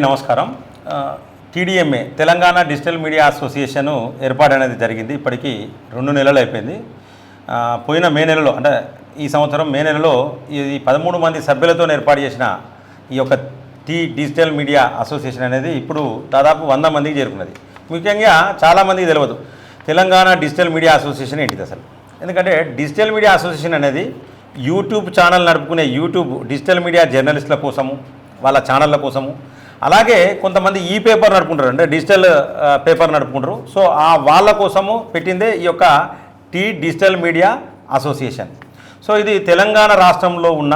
నమస్కారం. TDMA Telangana digital media association ఏర్పాటు అనేది జరిగింది. ఇప్పటికీ 2 నెలలు అయిపోయింది. పోయిన మే నెలలో అంటే ఈ సంవత్సరం మే నెలలో ఈ 13 మంది సభ్యులతో ఏర్పాటు చేసిన ఈ యొక్క డిజిటల్ మీడియా అసోసియేషన్ అనేది ఇప్పుడు దాదాపు 100 మందికి చేరుకున్నది. ముఖ్యంగా చాలామందికి తెలియదు తెలంగాణ డిజిటల్ మీడియా అసోసియేషన్ ఏంటిది అసలు. ఎందుకంటే డిజిటల్ మీడియా అసోసియేషన్ అనేది యూట్యూబ్ ఛానల్ నడుపుకునే యూట్యూబ్ డిజిటల్ మీడియా జర్నలిస్టుల కోసము, వాళ్ళ ఛానళ్ళ కోసము, అలాగే కొంతమంది ఈ పేపర్ నడుపుకుంటారు, అంటే డిజిటల్ పేపర్ నడుపుకుంటారు. సో వాళ్ళ కోసము పెట్టిందే ఈ యొక్క డిజిటల్ మీడియా అసోసియేషన్. సో ఇది తెలంగాణ రాష్ట్రంలో ఉన్న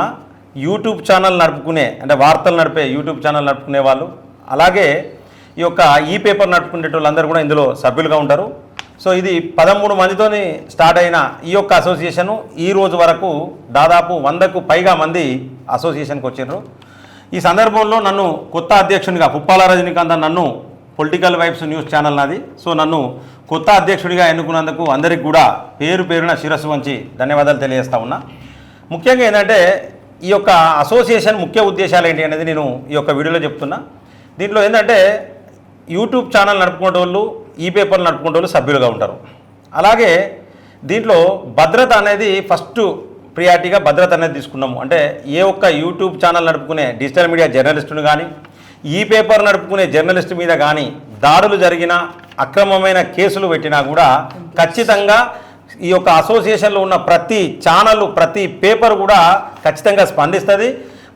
యూట్యూబ్ ఛానల్ నడుపుకునే, అంటే వార్తలు నడిపే యూట్యూబ్ ఛానల్ నడుపుకునే వాళ్ళు, అలాగే ఈ యొక్క ఈ పేపర్ నడుపుకునే వాళ్ళందరూ కూడా ఇందులో సభ్యులుగా ఉంటారు. సో ఇది 13 మందితోని స్టార్ట్ అయిన ఈ యొక్క అసోసియేషను ఈ రోజు వరకు దాదాపు 100కు పైగా మంది అసోసియేషన్కి వచ్చినారు. ఈ సందర్భంలో నన్ను కొత్త అధ్యక్షునిగా పుప్పాల రజనీకాంత్ నన్ను పొలిటికల్ వైబ్స్ న్యూస్ ఛానల్ నాది. సో నన్ను కొత్త అధ్యక్షుడిగా ఎన్నుకున్నందుకు అందరికి కూడా పేరు పేరున శిరస్సు వంచి ధన్యవాదాలు తెలియజేస్తా ఉన్నా. ముఖ్యంగా ఏంటంటే ఈ యొక్క అసోసియేషన్ ముఖ్య ఉద్దేశాలు ఏంటి అనేది నేను ఈ యొక్క వీడియోలో చెప్తున్నా. దీంట్లో ఏంటంటే యూట్యూబ్ ఛానల్ నడుపుకునే వాళ్ళు, ఈ పేపర్లు నడుపుకునే వాళ్ళు సభ్యులుగా ఉంటారు. అలాగే దీంట్లో భద్రత అనేది ఫస్ట్ ప్రియారిటీగా భద్రత అనేది తీసుకున్నాము. అంటే ఏ ఒక్క యూట్యూబ్ ఛానల్ నడుపుకునే డిజిటల్ మీడియా జర్నలిస్టును కానీ, ఈ పేపర్ నడుపుకునే జర్నలిస్టు మీద కానీ దాడులు జరిగిన, అక్రమమైన కేసులు పెట్టినా కూడా ఖచ్చితంగా ఈ యొక్క అసోసియేషన్లో ఉన్న ప్రతి ఛానల్, ప్రతి పేపర్ కూడా ఖచ్చితంగా స్పందిస్తుంది.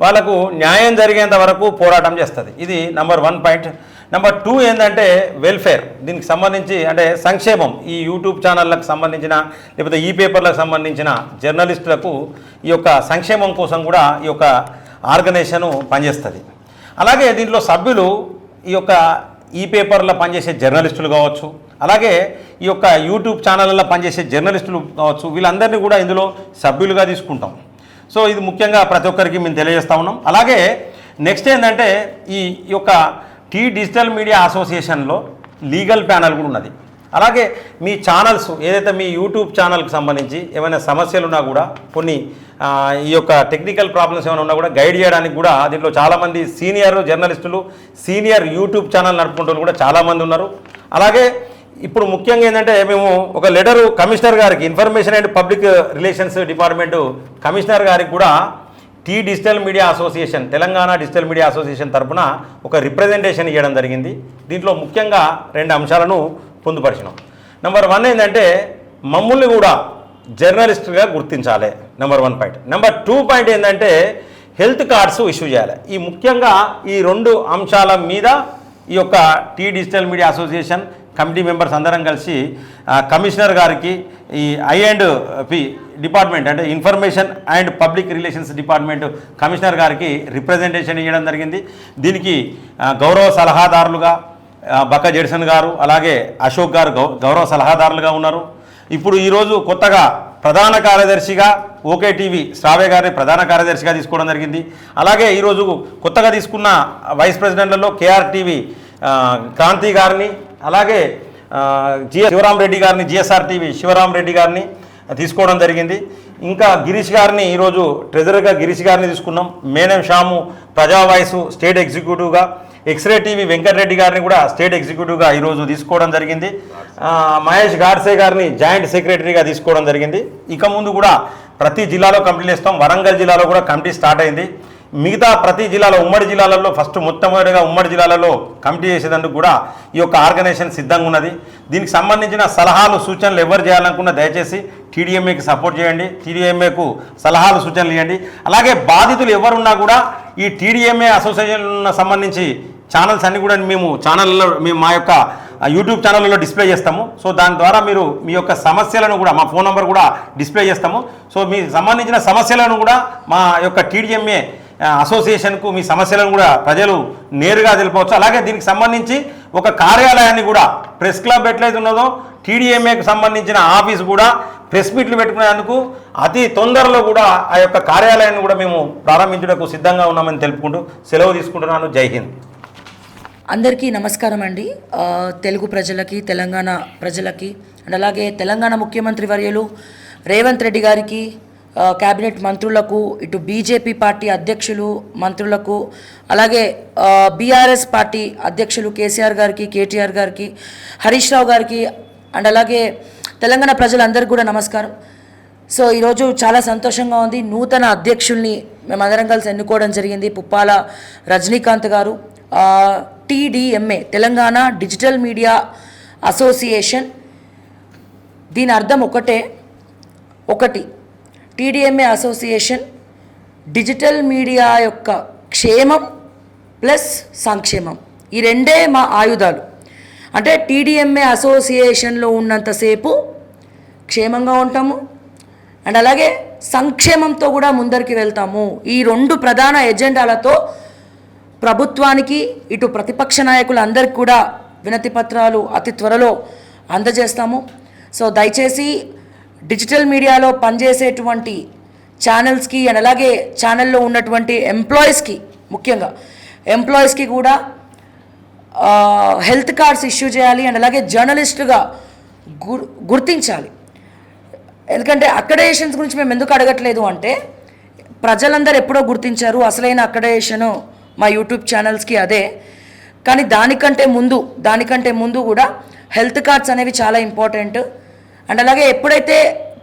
వాళ్ళకు న్యాయం జరిగేంత వరకు పోరాటం చేస్తుంది. ఇది నెంబర్ 1 పాయింట్. నెంబర్ 2 ఏంటంటే వెల్ఫేర్. దీనికి సంబంధించి అంటే సంక్షేమం, ఈ యూట్యూబ్ ఛానళ్ళకు సంబంధించిన లేకపోతే ఈ పేపర్లకు సంబంధించిన జర్నలిస్టులకు ఈ యొక్క సంక్షేమం కోసం కూడా ఈ యొక్క ఆర్గనైజేషను పనిచేస్తుంది. అలాగే దీంట్లో సభ్యులు ఈ యొక్క ఈ పేపర్లో పనిచేసే జర్నలిస్టులు కావచ్చు, అలాగే ఈ యొక్క యూట్యూబ్ ఛానళ్ళలో పనిచేసే జర్నలిస్టులు కావచ్చు, వీళ్ళందరినీ కూడా ఇందులో సభ్యులుగా తీసుకుంటాం. సో ఇది ముఖ్యంగా ప్రతి ఒక్కరికి మేము తెలియజేస్తూ ఉన్నాం. అలాగే నెక్స్ట్ ఏంటంటే ఈ యొక్క డిజిటల్ మీడియా అసోసియేషన్లో లీగల్ ప్యానల్ కూడా ఉన్నది. అలాగే మీ ఛానల్స్ ఏదైతే మీ యూట్యూబ్ ఛానల్కి సంబంధించి ఏమైనా సమస్యలు ఉన్నా కూడా, కొన్ని ఈ యొక్క టెక్నికల్ ప్రాబ్లమ్స్ ఏమైనా ఉన్నా కూడా గైడ్ చేయడానికి కూడా దీంట్లో చాలామంది సీనియర్ జర్నలిస్టులు, సీనియర్ యూట్యూబ్ ఛానల్ నడుపుకుంటూ కూడా చాలామంది ఉన్నారు. అలాగే ఇప్పుడు ముఖ్యంగా ఏంటంటే మేము ఒక లెటరు కమిషనర్ గారికి, information and public relations department commissioner గారికి కూడా digital media association, Telangana digital media association తరఫున ఒక రిప్రజెంటేషన్ ఇవ్వడం జరిగింది. దీంట్లో ముఖ్యంగా 2 అంశాలను పొందుపరిచినాం. నెంబర్ 1 ఏంటంటే మమ్మల్ని కూడా జర్నలిస్టుగా గుర్తించాలి, నెంబర్ 1 పాయింట్. నెంబర్ 2 పాయింట్ ఏంటంటే హెల్త్ కార్డ్స్ ఇష్యూ చేయాలి. ఈ ముఖ్యంగా ఈ 2 అంశాల మీద ఈ యొక్క digital media association committee members అందరం కలిసి కమిషనర్ గారికి, ఈ ఐ&పి డిపార్ట్మెంట్ అంటే information and public relations department commissioner గారికి రిప్రజెంటేషన్ ఇవ్వడం జరిగింది. దీనికి గౌరవ సలహాదారులుగా బక్క జెడ్సన్ గారు, అలాగే అశోక్ గారు గౌరవ సలహాదారులుగా ఉన్నారు. ఇప్పుడు ఈరోజు కొత్తగా ప్రధాన కార్యదర్శిగా ఓకే టీవీ శ్రావ్య గారిని ప్రధాన కార్యదర్శిగా తీసుకోవడం జరిగింది. అలాగే ఈరోజు కొత్తగా తీసుకున్న వైస్ ప్రెసిడెంట్లలో కేఆర్ టీవీ క్రాంతి గారిని, అలాగే శివరాం రెడ్డి గారిని, జిఎస్ఆర్ టీవీ శివరాం రెడ్డి గారిని తీసుకోవడం జరిగింది. ఇంకా గిరీష్ గారిని ఈరోజు ట్రెజరర్గా గిరీష్ గారిని తీసుకున్నాం. మేనం షాము ప్రజా వాయిస్ స్టేట్ ఎగ్జిక్యూటివ్గా, ఎక్స్రే టీవీ వెంకటరెడ్డి గారిని కూడా స్టేట్ ఎగ్జిక్యూటివ్గా ఈరోజు తీసుకోవడం జరిగింది. మహేష్ గాడ్సే గారిని జాయింట్ సెక్రటరీగా తీసుకోవడం జరిగింది. ఇక ముందు కూడా ప్రతి జిల్లాలో కమిటీలు ఇస్తాం. వరంగల్ జిల్లాలో కూడా కమిటీ స్టార్ట్ అయింది. మిగతా ప్రతి జిల్లాలో, ఉమ్మడి జిల్లాలలో ఫస్ట్ మొట్టమొదటిగా ఉమ్మడి జిల్లాలలో కమిటీ చేసేందుకు కూడా ఈ యొక్క ఆర్గనైజేషన్ సిద్ధంగా ఉన్నది. దీనికి సంబంధించిన సలహాలు, సూచనలు ఎవరు చేయాలనుకున్నా దయచేసి టీడీఎంఏకి సపోర్ట్ చేయండి, టీడీఎంఏకు సలహాలు, సూచనలు ఇవ్వండి. అలాగే బాధితులు ఎవరున్నా కూడా ఈ టీడీఎంఏ అసోసియేషన్ సంబంధించి ఛానల్స్ అన్నీ కూడా మేము మా యొక్క యూట్యూబ్ ఛానల్లో డిస్ప్లే చేస్తాము. సో దాని ద్వారా మీరు మీ యొక్క సమస్యలను కూడా, మా ఫోన్ నెంబర్ కూడా డిస్ప్లే చేస్తాము. సో మీ సంబంధించిన సమస్యలను కూడా మా యొక్క టీడీఎంఏ అసోసియేషన్కు మీ సమస్యలను కూడా ప్రజలు నేరుగా తెలిపవచ్చు. అలాగే దీనికి సంబంధించి ఒక కార్యాలయాన్ని కూడా, ప్రెస్ క్లబ్ ఎట్లయితే ఉన్నదో టీడీఎంఏకి సంబంధించిన ఆఫీస్ కూడా ప్రెస్ మీట్లు పెట్టుకునేందుకు అతి తొందరలో కూడా ఆ యొక్క కార్యాలయాన్ని కూడా మేము ప్రారంభించడానికి సిద్ధంగా ఉన్నామని తెలుపుకుంటూ సెలవు తీసుకుంటున్నాను. జై హింద్. అందరికీ నమస్కారం అండి. తెలుగు ప్రజలకి, తెలంగాణ ప్రజలకి, అండ్ అలాగే తెలంగాణ ముఖ్యమంత్రి వర్యులు రేవంత్ రెడ్డి గారికి, క్యాబినెట్ మంత్రులకు, ఇటు బీజేపీ పార్టీ అధ్యక్షులు మంత్రులకు, అలాగే బీఆర్ఎస్ పార్టీ అధ్యక్షులు కేసీఆర్ గారికి, కేటీఆర్ గారికి, హరీష్ రావు గారికి అండ్ అలాగే తెలంగాణ ప్రజలందరికీ కూడా నమస్కారం. సో ఈరోజు చాలా సంతోషంగా ఉంది. నూతన అధ్యక్షుల్ని మేమందరం కలిసి ఎన్నుకోవడం జరిగింది. పుప్పాల రజనీకాంత్ గారు, TDMA Telangana digital media association. దీని అర్థం ఒకటి TDMA అసోసియేషన్ డిజిటల్ మీడియా యొక్క క్షేమం ప్లస్ సంక్షేమం, ఈ రెండే మా ఆయుధాలు. అంటే TDMA అసోసియేషన్లో ఉన్నంతసేపు క్షేమంగా ఉంటాము అండ్ అలాగే సంక్షేమంతో కూడా ముందరికి వెళ్తాము. ఈ రెండు ప్రధాన ఎజెండాలతో ప్రభుత్వానికి, ఇటు ప్రతిపక్ష నాయకులందరికీ కూడా వినతి పత్రాలు అతి త్వరలో అందజేస్తాము. సో దయచేసి డిజిటల్ మీడియాలో పనిచేసేటువంటి ఛానల్స్కి అండ్ అలాగే ఛానల్లో ఉన్నటువంటి ఎంప్లాయీస్కి, ముఖ్యంగా ఎంప్లాయీస్కి కూడా హెల్త్ కార్డ్స్ ఇష్యూ చేయాలి అండ్ అలాగే జర్నలిస్టుగా గుర్తించాలి. ఎందుకంటే అక్రెడిటేషన్స్ గురించి మేము ఎందుకు అడగట్లేదు అంటే, ప్రజలందరూ ఎప్పుడో గుర్తించారు. అసలైన అక్రెడిటేషను మా యూట్యూబ్ ఛానల్స్కి అదే. కానీ దానికంటే ముందు కూడా హెల్త్ కార్డ్స్ అనేవి చాలా ఇంపార్టెంట్. అండ్ అలాగే ఎప్పుడైతే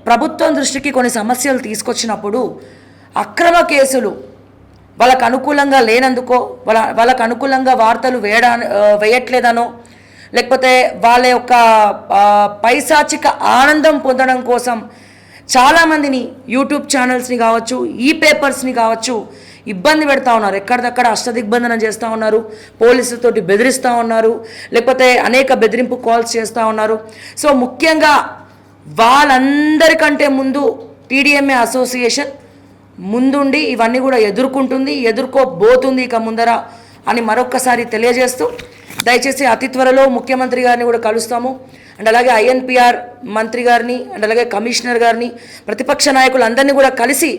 ప్రభుత్వం దృష్టికి కొన్ని సమస్యలు తీసుకొచ్చినప్పుడు అక్రమ కేసులు వాళ్ళకు అనుకూలంగా లేనందుకో, వాళ్ళకు అనుకూలంగా వార్తలు వేయట్లేదనో, లేకపోతే వాళ్ళ యొక్క పైశాచిక ఆనందం పొందడం కోసం చాలామందిని యూట్యూబ్ ఛానల్స్ని కావచ్చు, పేపర్స్ని కావచ్చు ఇబ్బంది పెడతా ఉన్నారు. ఎక్కడిదక్కడ అష్టదిగ్బంధనం చేస్తూ ఉన్నారు, పోలీసులతోటి బెదిరిస్తూ ఉన్నారు, లేకపోతే అనేక బెదిరింపు కాల్స్ చేస్తూ ఉన్నారు. సో ముఖ్యంగా వాళ్ళందరికంటే ముందు TDMA అసోసియేషన్ ముందుండి ఇవన్నీ కూడా ఎదుర్కోబోతుంది ఇక ముందర అని మరొక్కసారి తెలియజేస్తూ, దయచేసి అతి త్వరలో ముఖ్యమంత్రి గారిని కూడా కలుస్తాము అండ్ అలాగే INPR మంత్రి గారిని అండ్ అలాగే కమిషనర్ గారిని, ప్రతిపక్ష నాయకులందరినీ కూడా కలిసి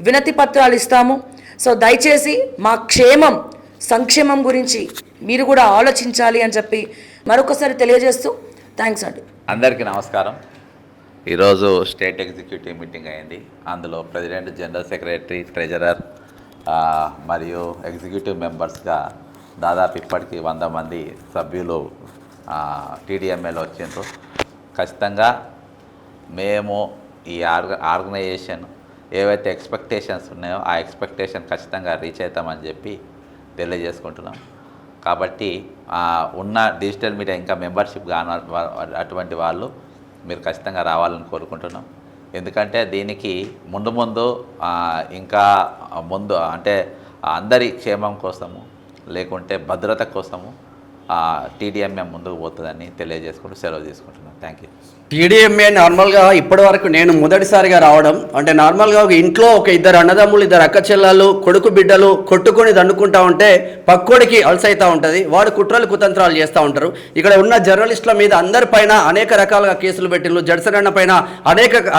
వినతి పత్రాలు ఇస్తాము. సో దయచేసి మా సంక్షేమం గురించి మీరు కూడా ఆలోచించాలి అని చెప్పి మరొకసారి తెలియజేస్తూ థ్యాంక్స్ అండి. అందరికీ నమస్కారం. ఈరోజు స్టేట్ ఎగ్జిక్యూటివ్ మీటింగ్ అయింది. అందులో ప్రెసిడెంట్, జనరల్ సెక్రటరీ, ట్రెజరర్ మరియు ఎగ్జిక్యూటివ్ మెంబర్స్గా దాదాపు ఇప్పటికీ 100 మంది సభ్యులు TDMAలో వచ్చిండ్రు. ఖచ్చితంగా మేము ఈ ఆర్గనైజేషన్ ఏవైతే ఎక్స్పెక్టేషన్స్ ఉన్నాయో ఆ ఎక్స్పెక్టేషన్ ఖచ్చితంగా రీచ్ అవుతామని చెప్పి తెలియజేసుకుంటున్నాం. కాబట్టి ఉన్న డిజిటల్ మీడియా ఇంకా మెంబర్షిప్ కాని అటువంటి వాళ్ళు మీరు ఖచ్చితంగా రావాలని కోరుకుంటున్నాం. ఎందుకంటే దీనికి ముందు ఇంకా ముందు అంటే అందరి క్షేమం కోసము, లేకుంటే భద్రత కోసము TDMA ముందుకు పోతుందని తెలియజేసుకుంటూ సెలవు తీసుకుంటున్నాను. Thank you. TDMA నార్మల్గా ఇప్పటి వరకు నేను మొదటిసారిగా రావడం, అంటే నార్మల్గా ఒక ఇంట్లో ఒక ఇద్దరు అన్నదమ్ములు, ఇద్దరు అక్క చెల్లెళ్ళు, కొడుకు బిడ్డలు కొట్టుకొని దండుకుంటా ఉంటే పక్కోడికి అలసైతా ఉంటుంది, వాడు కుట్రలు కుతంత్రాలు చేస్తూ ఉంటారు. ఇక్కడ ఉన్న జర్నలిస్టుల మీద అందరిపైన అనేక రకాలుగా కేసులు పెట్టిండ్రు. జడ్సరన్న పైన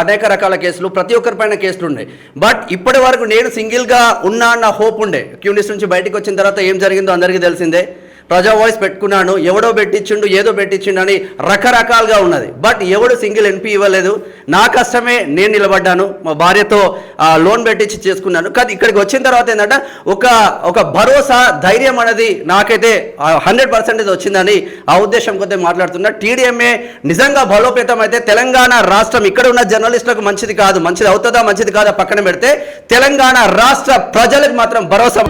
అనేక రకాల కేసులు, ప్రతి ఒక్కరిపైన కేసులు ఉన్నాయి. బట్ ఇప్పటి వరకు నేను సింగిల్గా ఉన్నా అన్న హోప్ ఉండే. క్యూనిస్ నుంచి బయటకు వచ్చిన తర్వాత ఏం జరిగిందో అందరికీ తెలిసిందే. ప్రజా వాయిస్ పెట్టుకున్నాను, ఎవడో పెట్టించిండు, ఏదో పెట్టించిండు అని రకరకాలుగా ఉన్నది. బట్ ఎవడు సింగిల్ NP ఇవ్వలేదు. నా కష్టమే నేను నిలబడ్డాను, మా భార్యతో లోన్ పెట్టించి చేసుకున్నాను. కానీ ఇక్కడికి వచ్చిన తర్వాత ఏంటంటే ఒక భరోసా, ధైర్యం అనేది నాకైతే 100% వచ్చిందని ఆ ఉద్దేశం కొద్దిగా మాట్లాడుతున్నా. TDMA నిజంగా బలోపేతం అయితే తెలంగాణ రాష్ట్రం ఇక్కడ ఉన్న జర్నలిస్టులకు మంచిది కాదు, మంచిది అవుతుందా మంచిది కాదా పక్కన పెడితే తెలంగాణ రాష్ట్ర ప్రజలకు మాత్రం భరోసా.